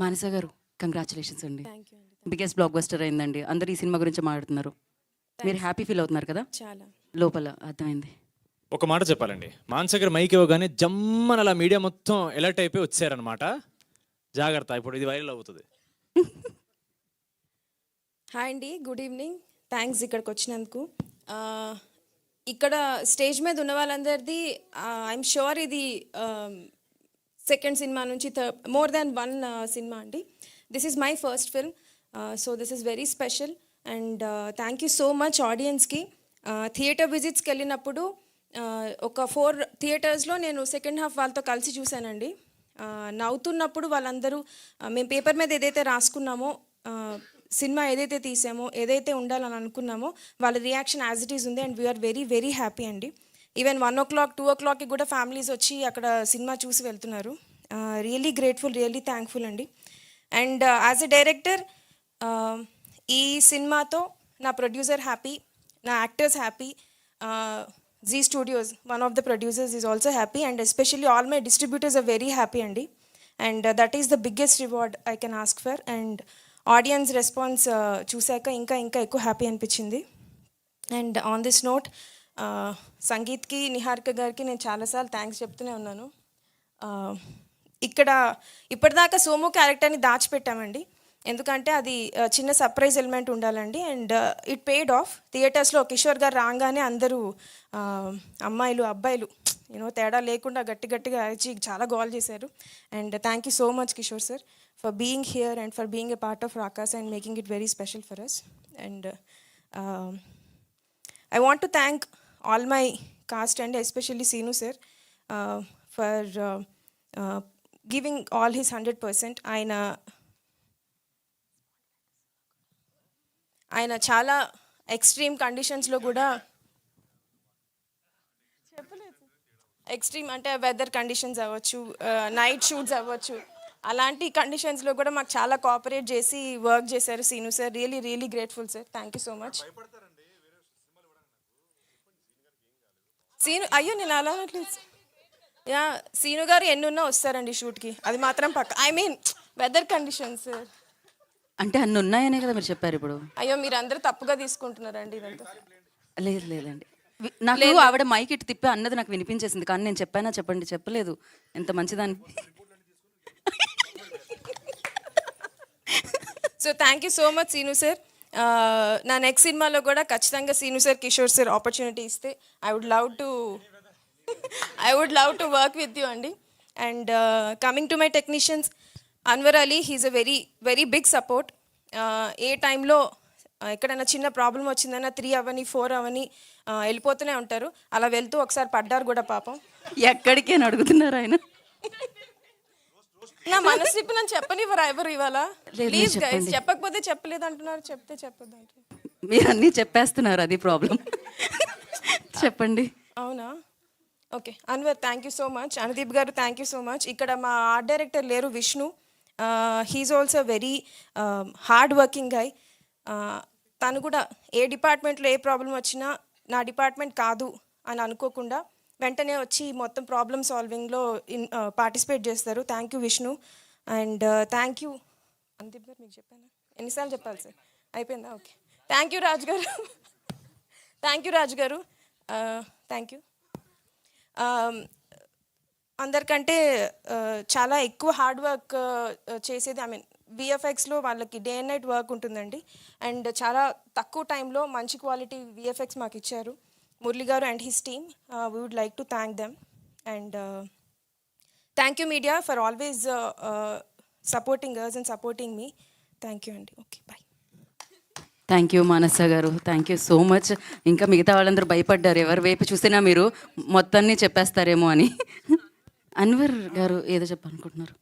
మానస గారు కంగ్రాచులేషన్స్ అండి. Thank you అండి. బిగ్గెస్ట్ బ్లాక్ బస్టర్ అయిందండి. అందరు ఈ సినిమా గురించి మాట్లాడుతున్నారు. మీరు హ్యాపీ ఫీల్ అవుతున్నారు కదా? చాలా. లోపల అర్థమైంది. ఒక మాట చెప్పాలండి, మానస గారు మైక్ ఇవ్వగానే జమ్మని అలా మీడియా మొత్తం ఎలర్ట్ అయిపోయి వచ్చారనమాట. జాగ్రత్త, ఇప్పుడు ఇది వైరల్ అవుతుంది. హాయ్ అండి, గుడ్ ఈవినింగ్. థ్యాంక్స్ ఇక్కడికి వచ్చినందుకు. ఇక్కడ స్టేజ్ మీద ఉన్న వాళ్ళందరిది ఐఎమ్ షూర్ ఇది సెకండ్ సినిమా నుంచి మోర్ దాన్ వన్ సినిమా అండి. This is my first film, so this is very special. And thank you so much ఆడియన్స్కి. థియేటర్ విజిట్స్కి వెళ్ళినప్పుడు ఒక 4 థియేటర్స్లో నేను సెకండ్ హాఫ్ వాళ్ళతో కలిసి చూశానండి. నవ్వుతున్నప్పుడు వాళ్ళందరూ మేము పేపర్ మీద ఏదైతే రాసుకున్నామో, సినిమా ఏదైతే తీసామో, ఏదైతే ఉండాలని అనుకున్నామో వాళ్ళ రియాక్షన్ యాజ్ ఇట్ ఈస్ ఉంది. And we are very very happy అండి. ఈవెన్ 1 o'clock 2 o'clockకి కూడా ఫ్యామిలీస్ వచ్చి అక్కడ సినిమా చూసి వెళ్తున్నారు. రియల్లీ గ్రేట్ఫుల్, రియల్లీ థ్యాంక్ఫుల్ అండి. అండ్ యాజ్ ఎ డైరెక్టర్ ఈ సినిమాతో నా ప్రొడ్యూసర్ హ్యాపీ, నా actors happy, Zee Studios one of the producers is also happy, and especially all my distributors are very happy అండి. And that is the biggest reward I can ask for. And audience response చూశాక ఇంకా ఇంకా ఎక్కువ happy అనిపించింది. And on this note సంగీత్కి, నిహారిక గారికి నేను చాలాసార్లు థ్యాంక్స్ చెప్తూనే ఉన్నాను. ఇక్కడ ఇప్పటిదాకా సోము క్యారెక్టర్ని దాచిపెట్టామండి, ఎందుకంటే అది చిన్న సర్ప్రైజ్ ఎలిమెంట్ ఉండాలండి. And it paid of. థియేటర్స్లో కిషోర్ గారు రాగానే అందరూ అమ్మాయిలు అబ్బాయిలు తేడా లేకుండా గట్టి గట్టిగా అరిచి చాలా గోల్ చేశారు. And thank you so much Kishore sir for being here and for being a part of Rakaas and making it very special for us. అండ్ I want to thank all my cast and especially Seenu sir for giving all his 100%. ఆయన చాలా extreme కండిషన్స్లో కూడా, extreme అంటే weather conditions అవ్వచ్చు, night shoots అవ్వచ్చు, అలాంటి కండిషన్స్లో కూడా మాకు చాలా కోఆపరేట్ చేసి వర్క్ చేశారు Seenu sir. Really really grateful sir. Thank you so much. Seenu అయ్యో నేను అలా అనట్లేదు. యా, సీను గారు ఎన్నున్నా వస్తారండి షూట్కి, అది మాత్రం పక్క. ఐ మీన్ వెదర్ కండిషన్స్ అంటే అన్ని ఉన్నాయనే కదా మీరు చెప్పారు ఇప్పుడు. అయ్యో మీరు అందరూ తప్పుగా తీసుకుంటున్నారండి ఇదంతా. లేదు లేదండి, నాకు ఆవిడ మైక్ ఇటు తిప్పి అన్నది నాకు వినిపించేసింది, కానీ నేను చెప్పానా చెప్పండి? చెప్పలేదు. ఎంత మంచిదాన్ని. So thank you so much Seenu sir. నా నెక్స్ట్ సినిమాలో కూడా ఖచ్చితంగా Seenu sir, Kishore sir opportunity ఇస్తే I would love to work with you అండి. And coming to my technicians, Anwar Ali, he is a very very big support. ఏ టైంలో ఎక్కడైనా చిన్న ప్రాబ్లం వచ్చిందన్నా 3 అవని 4 అవని వెళ్ళిపోతూనే ఉంటారు. అలా వెళ్తూ ఒకసారి పడ్డారు కూడా పాపం. ఎక్కడికి అని అడుగుతున్నారు ఆయన. నా మనసు ఇప్పుడు నన్ను చెప్పనివ్వరా ఎవరు ఇవాళ? ప్లీజ్ గైస్, చెప్పకపోతే చెప్పలేదు అంటున్నారు, చెప్తే చెప్పొద్దు అంటున్నారు. మీరు అన్నీ చెప్పేస్తున్నారు, అది ప్రాబ్లం. చెప్పండి. అవునా? Okay. Anwar thank you so much. Anudeep గారు థ్యాంక్ యూ సో మచ్. ఇక్కడ మా ఆర్ట్ డైరెక్టర్ లేరు, Vishnu. He is also very hard working guy. తను కూడా ఏ డిపార్ట్మెంట్లో ఏ ప్రాబ్లం వచ్చినా నా డిపార్ట్మెంట్ కాదు అని అనుకోకుండా వెంటనే వచ్చి మొత్తం ప్రాబ్లమ్ సాల్వింగ్లో పార్టిసిపేట్ చేస్తారు. Thank you Vishnu. And thank you Anudeep గారు. మీకు చెప్పాను ఎన్నిసార్లు చెప్పాలి సార్? అయిపోయిందా? ఓకే. థ్యాంక్ యూ రాజు గారు. థ్యాంక్ యూ రాజు గారు. Thank you. అందరికంటే చాలా ఎక్కువ హార్డ్ వర్క్ చేసేది, ఐ మీన్ విఎఫ్ఎక్స్లో వాళ్ళకి డే అండ్ నైట్ వర్క్ ఉంటుందండి. అండ్ చాలా తక్కువ టైంలో మంచి క్వాలిటీ విఎఫ్ఎక్స్ మాకు ఇచ్చారు Murali garu and his team. We would like to thank them. And thank you media for always supporting us and supporting me. Thank you అండి. Okay, bye. Thank you Manasa garu, thank you so much. ఇంకా మిగతా వాళ్ళందరూ భయపడ్డారు, ఎవరి వైపు చూసినా మీరు మొత్తాన్ని చెప్పేస్తారేమో అని. అన్వర్ గారు ఏదో చెప్పాలనుకుంటున్నారు?